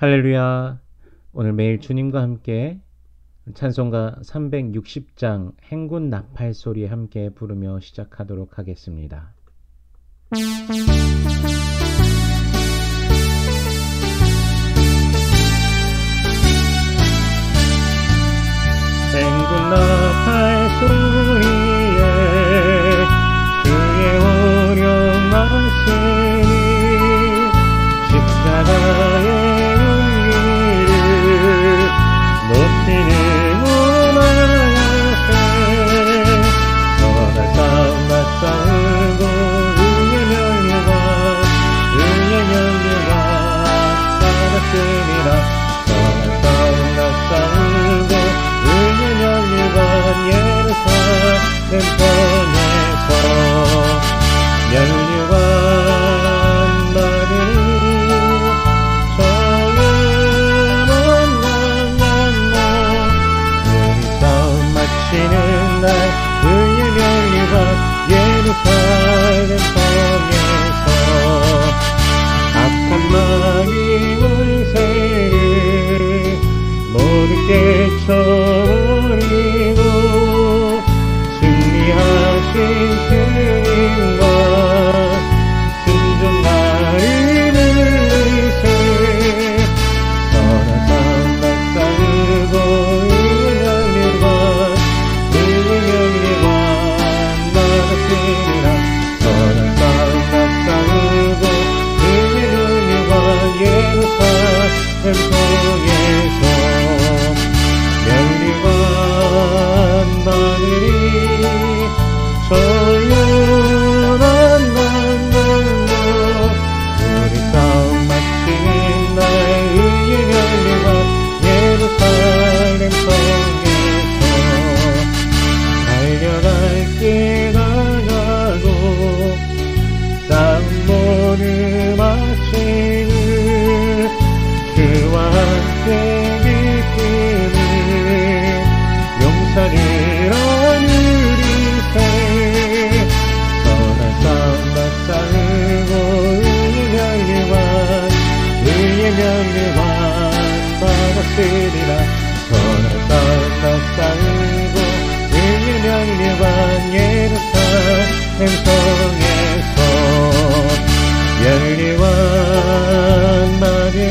할렐루야. 오늘 매일 주님과 함께 찬송가 360장 행군 나팔 소리 함께 부르며 시작하도록 하겠습니다. 행군 나팔 소리에 주의 오령 마시니 십자가의 높이는 문화야세 너나 싸움 맞싸우고 의의 명령과 받았으리라 너나 싸움 맞싸우고 의의 명령과 예루살렘 성에서 면류관 나들이 마치는 날 의의 면류관 예루살렘 성에서 악한 마귀 권세를 모두 깨쳐버리고 승리하신 주님과 순종하리 늘리세 선한 삶 맞싸우고 예루살렘 성에서 면류관 나들이 조용한 만남로 우리 싸움 마치는 날 의의 면류관 예루살렘 성에서 달려갈 길 나가고 싸움 모두 마치는 주와 함께 기쁨을 용서를 얻으리세 선한 싸움 맞싸우고 의의 면류관 받았으리라 선한 싸움 맞싸우고 의의 면류관 예루살렘 성에서 면류관 나들이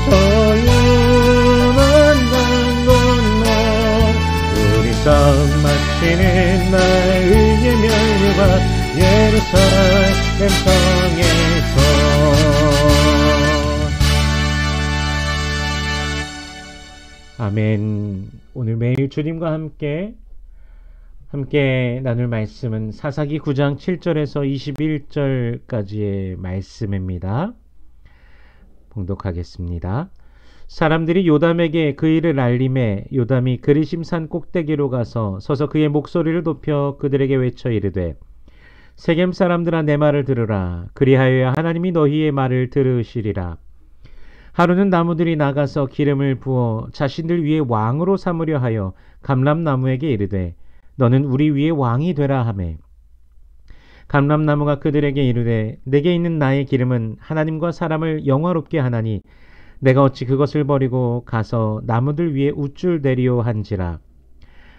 조용한 강 건너 우리 싸움 마치는 날 의의 면류관 예루살렘 성에서 아멘. 오늘 매일 주님과 함께 나눌 말씀은 사사기 9장 7절에서 21절까지의 말씀입니다. 봉독하겠습니다. 사람들이 요담에게 그 일을 알림해 요담이 그리심산 꼭대기로 가서 서서 그의 목소리를 높여 그들에게 외쳐 이르되 세겜 사람들아 내 말을 들으라. 그리하여야 하나님이 너희의 말을 들으시리라. 하루는 나무들이 나가서 기름을 부어 자신들 위에 왕으로 삼으려 하여 감람나무에게 이르되 너는 우리 위에 왕이 되라 하매 감람나무가 그들에게 이르되 내게 있는 나의 기름은 하나님과 사람을 영화롭게 하나니 내가 어찌 그것을 버리고 가서 나무들 위에 우쭐대리오 한지라.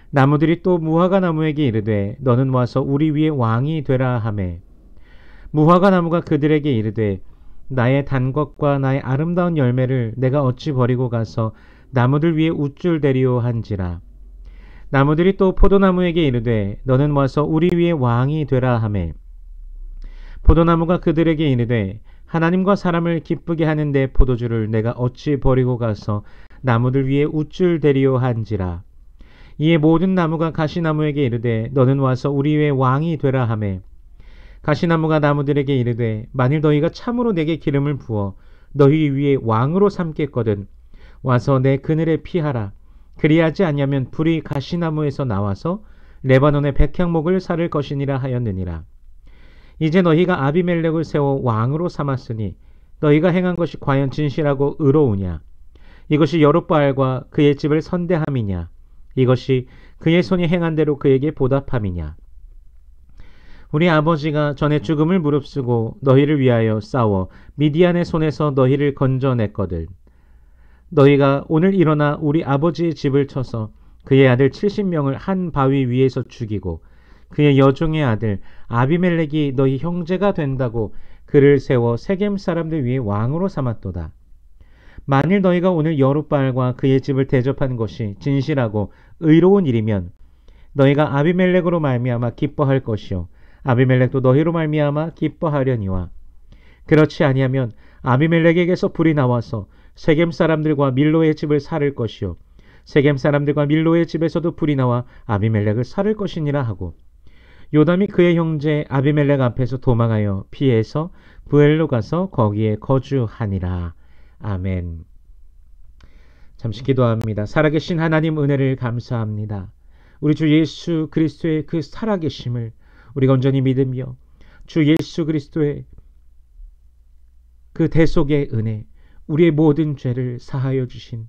나무들이 또 무화과 나무에게 이르되 너는 와서 우리 위에 왕이 되라 하매 무화과 나무가 그들에게 이르되 나의 단 것과 나의 아름다운 열매를 내가 어찌 버리고 가서 나무들 위에 우쭐대리오 한지라. 나무들이 또 포도나무에게 이르되 너는 와서 우리 위에 왕이 되라 하매 포도나무가 그들에게 이르되 하나님과 사람을 기쁘게 하는 내 포도주를 내가 어찌 버리고 가서 나무들 위에 우쭐대리오 한지라. 이에 모든 나무가 가시나무에게 이르되 너는 와서 우리 위에 왕이 되라 하매 가시나무가 나무들에게 이르되 만일 너희가 참으로 내게 기름을 부어 너희 위에 왕으로 삼겠거든 와서 내 그늘에 피하라. 그리하지 않냐면 불이 가시나무에서 나와서 레바논의 백향목을 사를 것이니라 하였느니라. 이제 너희가 아비멜렉을 세워 왕으로 삼았으니 너희가 행한 것이 과연 진실하고 의로우냐? 이것이 여룻바알과 그의 집을 선대함이냐? 이것이 그의 손이 행한 대로 그에게 보답함이냐? 우리 아버지가 전에 죽음을 무릅쓰고 너희를 위하여 싸워 미디안의 손에서 너희를 건져냈거든. 너희가 오늘 일어나 우리 아버지의 집을 쳐서 그의 아들 70명을 한 바위 위에서 죽이고 그의 여종의 아들 아비멜렉이 너희 형제가 된다고 그를 세워 세겜 사람들 위에 왕으로 삼았도다. 만일 너희가 오늘 여룻바알과 그의 집을 대접한 것이 진실하고 의로운 일이면 너희가 아비멜렉으로 말미암아 기뻐할 것이요 아비멜렉도 너희로 말미암아 기뻐하려니와 그렇지 아니하면 아비멜렉에게서 불이 나와서 세겜 사람들과 밀로의 집을 살을 것이요 세겜 사람들과 밀로의 집에서도 불이 나와 아비멜렉을 살을 것이니라 하고 요담이 그의 형제 아비멜렉 앞에서 도망하여 피해서 부엘로 가서 거기에 거주하니라. 아멘. 잠시 기도합니다. 살아계신 하나님 은혜를 감사합니다. 우리 주 예수 그리스도의 그 살아계심을 우리가 온전히 믿으며 주 예수 그리스도의 그 대속의 은혜, 우리의 모든 죄를 사하여 주신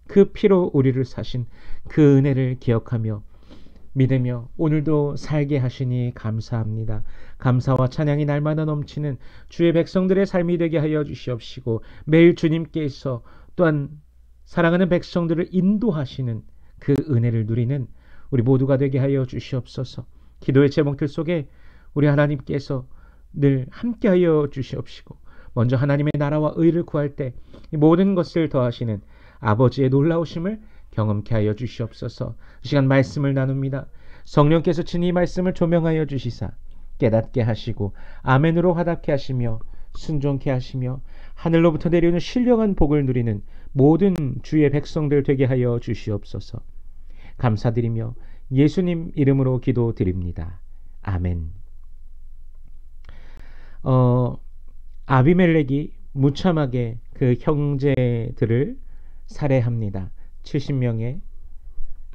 그 피로 우리를 사신 그 은혜를 기억하며 믿으며 오늘도 살게 하시니 감사합니다. 감사와 찬양이 날마다 넘치는 주의 백성들의 삶이 되게 하여 주시옵시고 매일 주님께서 또한 사랑하는 백성들을 인도하시는 그 은혜를 누리는 우리 모두가 되게 하여 주시옵소서. 기도의 제목들 속에 우리 하나님께서 늘 함께하여 주시옵시고 먼저 하나님의 나라와 의를 구할 때 이 모든 것을 더하시는 아버지의 놀라우심을 경험케 하여 주시옵소서. 이 시간 말씀을 나눕니다. 성령께서 친히 말씀을 조명하여 주시사 깨닫게 하시고 아멘으로 화답케 하시며 순종케 하시며 하늘로부터 내려오는 신령한 복을 누리는 모든 주의 백성들 되게 하여 주시옵소서. 감사드리며 예수님 이름으로 기도드립니다. 아멘. 아비멜렉이 무참하게 그 형제들을 살해합니다. 70명의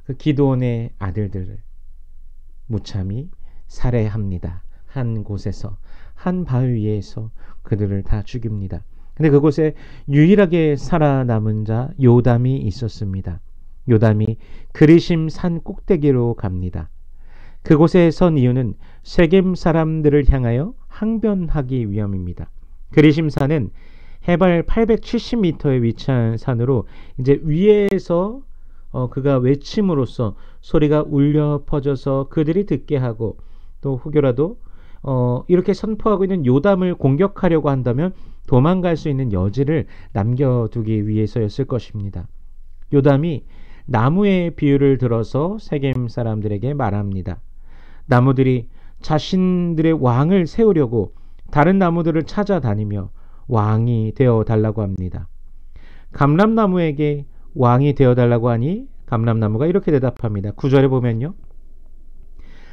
그 기드온의 아들들을 무참히 살해합니다. 한 곳에서 한 바위 위에서 그들을 다 죽입니다. 근데 그곳에 유일하게 살아남은 자 요담이 있었습니다. 요담이 그리심 산 꼭대기로 갑니다. 그곳에 선 이유는 세겜 사람들을 향하여 항변하기 위함입니다. 그리심 산은 해발 870m에 위치한 산으로 이제 위에서 그가 외침으로써 소리가 울려 퍼져서 그들이 듣게 하고 또 혹여라도 이렇게 선포하고 있는 요담을 공격하려고 한다면 도망갈 수 있는 여지를 남겨두기 위해서였을 것입니다. 요담이 나무의 비유를 들어서 세겜 사람들에게 말합니다. 나무들이 자신들의 왕을 세우려고 다른 나무들을 찾아다니며 왕이 되어 달라고 합니다. 감람나무에게 왕이 되어 달라고 하니 감람나무가 이렇게 대답합니다. 9절에 보면요.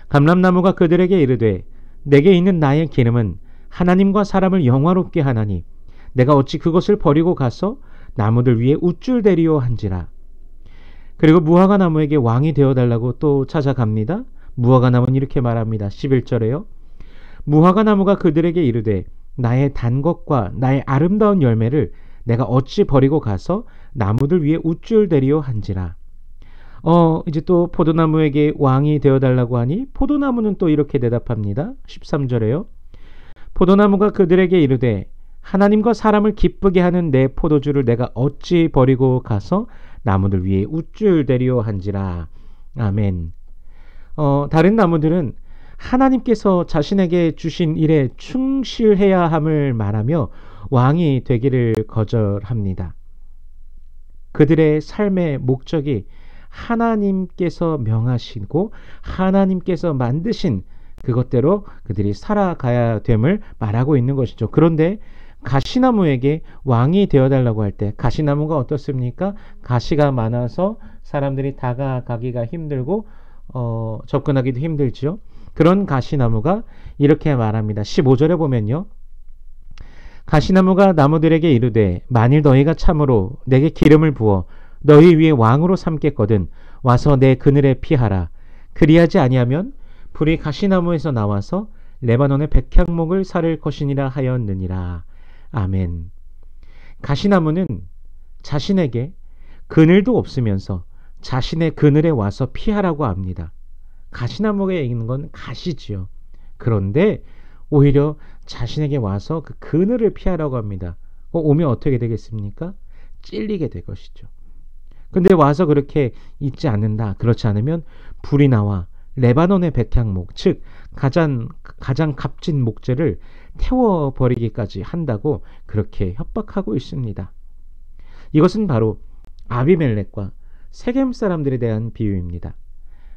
감람나무가 그들에게 이르되 내게 있는 나의 기름은 하나님과 사람을 영화롭게 하나니 내가 어찌 그것을 버리고 가서 나무들 위에 우쭐대리오 한지라. 그리고 무화과 나무에게 왕이 되어 달라고 또 찾아갑니다. 무화과 나무는 이렇게 말합니다. 11절에요. 무화과 나무가 그들에게 이르되 나의 단 것과 나의 아름다운 열매를 내가 어찌 버리고 가서 나무들 위에 우쭐대리오 한지라. 이제 또 포도나무에게 왕이 되어달라고 하니 포도나무는 또 이렇게 대답합니다. 13절에요. 포도나무가 그들에게 이르되 하나님과 사람을 기쁘게 하는 내 포도주를 내가 어찌 버리고 가서 나무들 위에 우쭐대리오 한지라. 아멘. 다른 나무들은 하나님께서 자신에게 주신 일에 충실해야 함을 말하며 왕이 되기를 거절합니다. 그들의 삶의 목적이 하나님께서 명하시고 하나님께서 만드신 그것대로 그들이 살아가야 됨을 말하고 있는 것이죠. 그런데 가시나무에게 왕이 되어달라고 할 때 가시나무가 어떻습니까? 가시가 많아서 사람들이 다가가기가 힘들고 접근하기도 힘들죠. 그런 가시나무가 이렇게 말합니다. 15절에 보면요. 가시나무가 나무들에게 이르되 만일 너희가 참으로 내게 기름을 부어 너희 위에 왕으로 삼겠거든 와서 내 그늘에 피하라. 그리하지 아니하면 불이 가시나무에서 나와서 레바논의 백향목을 사를 것이니라 하였느니라. 아멘. 가시나무는 자신에게 그늘도 없으면서 자신의 그늘에 와서 피하라고 합니다. 가시나무에 있는 건 가시지요. 그런데 오히려 자신에게 와서 그 그늘을 피하라고 합니다. 오면 어떻게 되겠습니까? 찔리게 될 것이죠. 근데 와서 그렇게 있지 않는다. 그렇지 않으면 불이 나와 레바논의 백향목, 즉 가장 값진 목재를 태워버리기까지 한다고 그렇게 협박하고 있습니다. 이것은 바로 아비멜렉과 세겜 사람들에 대한 비유입니다.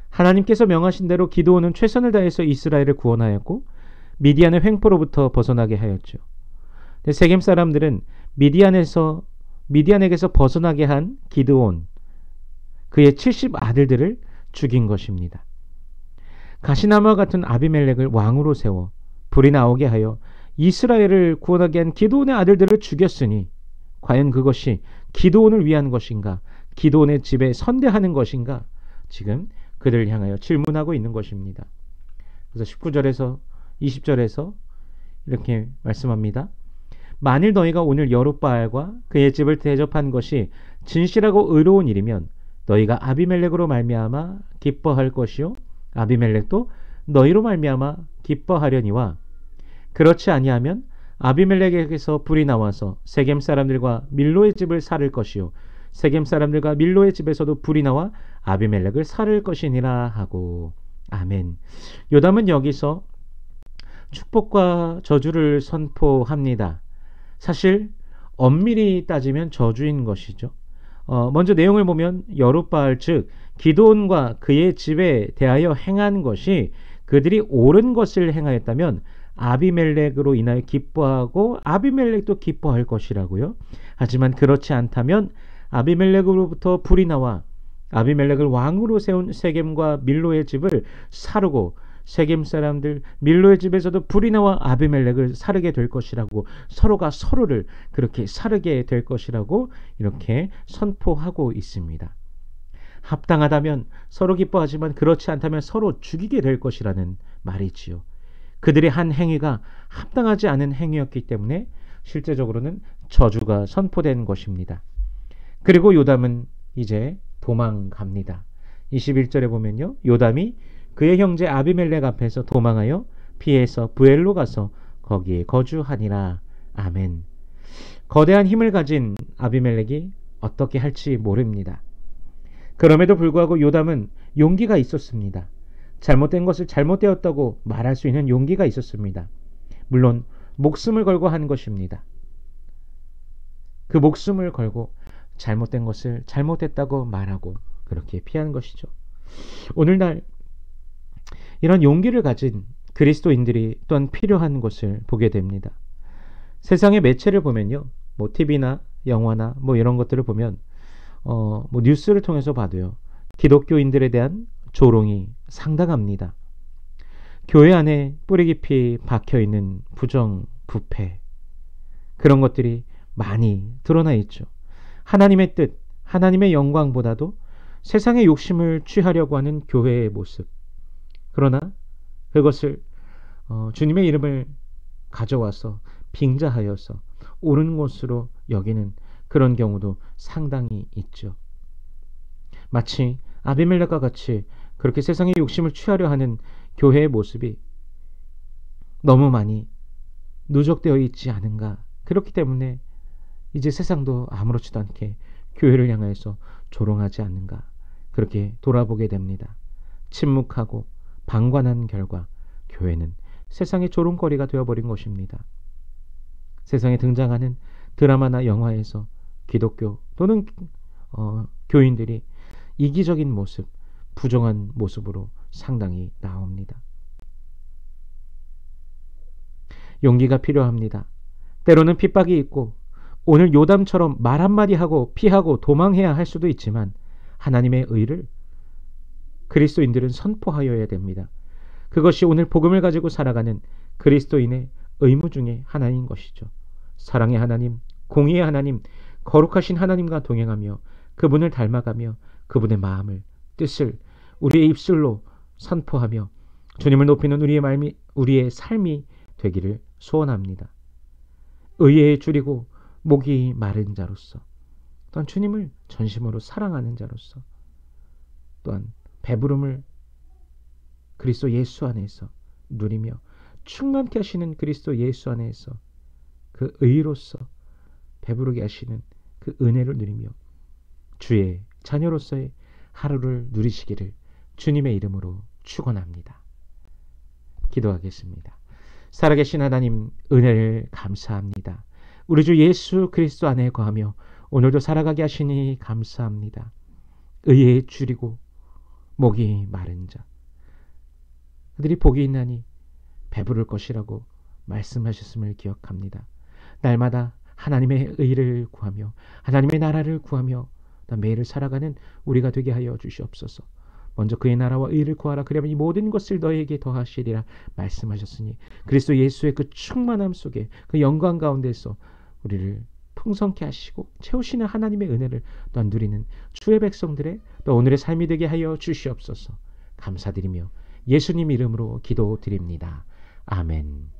하나님께서 명하신 대로 기드온은 최선을 다해서 이스라엘을 구원하였고 미디안의 횡포로부터 벗어나게 하였죠. 세겜 사람들은 미디안에게서 벗어나게 한 기드온, 그의 70 아들들을 죽인 것입니다. 가시나무와 같은 아비멜렉을 왕으로 세워 불이 나오게 하여 이스라엘을 구원하게 한 기드온의 아들들을 죽였으니 과연 그것이 기드온을 위한 것인가? 기드온의 집에 선대하는 것인가? 지금 그들을 향하여 질문하고 있는 것입니다. 그래서 19절에서 20절에서 이렇게 말씀합니다. 만일 너희가 오늘 여룻바알과 그의 집을 대접한 것이 진실하고 의로운 일이면 너희가 아비멜렉으로 말미암아 기뻐할 것이요 아비멜렉도 너희로 말미암아 기뻐하려니와 그렇지 아니하면 아비멜렉에게서 불이 나와서 세겜 사람들과 밀로의 집을 살을 것이요 세겜 사람들과 밀로의 집에서도 불이 나와 아비멜렉을 살을 것이니라 하고. 아멘. 요담은 여기서 축복과 저주를 선포합니다. 사실 엄밀히 따지면 저주인 것이죠. 먼저 내용을 보면 여룻바알 즉 기드온과 그의 집에 대하여 행한 것이 그들이 옳은 것을 행하였다면 아비멜렉으로 인하여 기뻐하고 아비멜렉도 기뻐할 것이라고요. 하지만 그렇지 않다면 아비멜렉으로부터 불이 나와 아비멜렉을 왕으로 세운 세겜과 밀로의 집을 사르고 세겜 사람들 밀로의 집에서도 불이 나와 아비멜렉을 사르게 될 것이라고, 서로가 서로를 그렇게 사르게 될 것이라고 이렇게 선포하고 있습니다. 합당하다면 서로 기뻐하지만 그렇지 않다면 서로 죽이게 될 것이라는 말이지요. 그들의 한 행위가 합당하지 않은 행위였기 때문에 실제적으로는 저주가 선포된 것입니다. 그리고 요담은 이제 도망갑니다. 21절에 보면요, 요담이 그의 형제 아비멜렉 앞에서 도망하여 피해서 부엘로 가서 거기에 거주하니라. 아멘. 거대한 힘을 가진 아비멜렉이 어떻게 할지 모릅니다. 그럼에도 불구하고 요담은 용기가 있었습니다. 잘못된 것을 잘못되었다고 말할 수 있는 용기가 있었습니다. 물론 목숨을 걸고 한 것입니다. 그 목숨을 걸고 잘못된 것을 잘못했다고 말하고 그렇게 피한 것이죠. 오늘날 이런 용기를 가진 그리스도인들이 또한 필요한 것을 보게 됩니다. 세상의 매체를 보면요, TV나 영화나 이런 것들을 보면 뉴스를 통해서 봐도요, 기독교인들에 대한 조롱이 상당합니다. 교회 안에 뿌리 깊이 박혀있는 부정, 부패, 그런 것들이 많이 드러나 있죠. 하나님의 뜻, 하나님의 영광보다도 세상의 욕심을 취하려고 하는 교회의 모습. 그러나 그것을 주님의 이름을 가져와서 빙자하여서 옳은 것으로 여기는 그런 경우도 상당히 있죠. 마치 아비멜렉과 같이 그렇게 세상의 욕심을 취하려 하는 교회의 모습이 너무 많이 누적되어 있지 않은가. 그렇기 때문에 이제 세상도 아무렇지도 않게 교회를 향해서 조롱하지 않는가. 그렇게 돌아보게 됩니다. 침묵하고 방관한 결과 교회는 세상의 조롱거리가 되어버린 것입니다. 세상에 등장하는 드라마나 영화에서 기독교 또는 교인들이 이기적인 모습, 부정한 모습으로 상당히 나옵니다. 용기가 필요합니다. 때로는 핍박이 있고 오늘 요담처럼 말 한마디 하고 피하고 도망해야 할 수도 있지만 하나님의 의를 그리스도인들은 선포하여야 됩니다. 그것이 오늘 복음을 가지고 살아가는 그리스도인의 의무 중에 하나인 것이죠. 사랑의 하나님, 공의의 하나님, 거룩하신 하나님과 동행하며 그분을 닮아가며 그분의 마음을, 뜻을 우리의 입술로 선포하며 주님을 높이는 우리의 삶이 되기를 소원합니다. 의에 줄이고 목이 마른 자로서, 또한 주님을 전심으로 사랑하는 자로서, 또한 배부름을 그리스도 예수 안에서 누리며 충만케 하시는 그리스도 예수 안에서 그 의로서 배부르게 하시는 그 은혜를 누리며 주의 자녀로서의 하루를 누리시기를 주님의 이름으로 축원합니다. 기도하겠습니다. 살아계신 하나님, 은혜를 감사합니다. 우리 주 예수 그리스도 안에 거하며 오늘도 살아가게 하시니 감사합니다. 의에 줄이고 목이 마른 자, 그들이 복이 있나니 배부를 것이라고 말씀하셨음을 기억합니다. 날마다 하나님의 의를 구하며 하나님의 나라를 구하며 매일을 살아가는 우리가 되게 하여 주시옵소서. 먼저 그의 나라와 의를 구하라, 그러면 이 모든 것을 너에게 더하시리라 말씀하셨으니 그리스도 예수의 그 충만함 속에 그 영광 가운데서 우리를 풍성케 하시고 채우시는 하나님의 은혜를 또 누리는 주의 백성들의 또 오늘의 삶이 되게 하여 주시옵소서. 감사드리며 예수님 이름으로 기도드립니다. 아멘.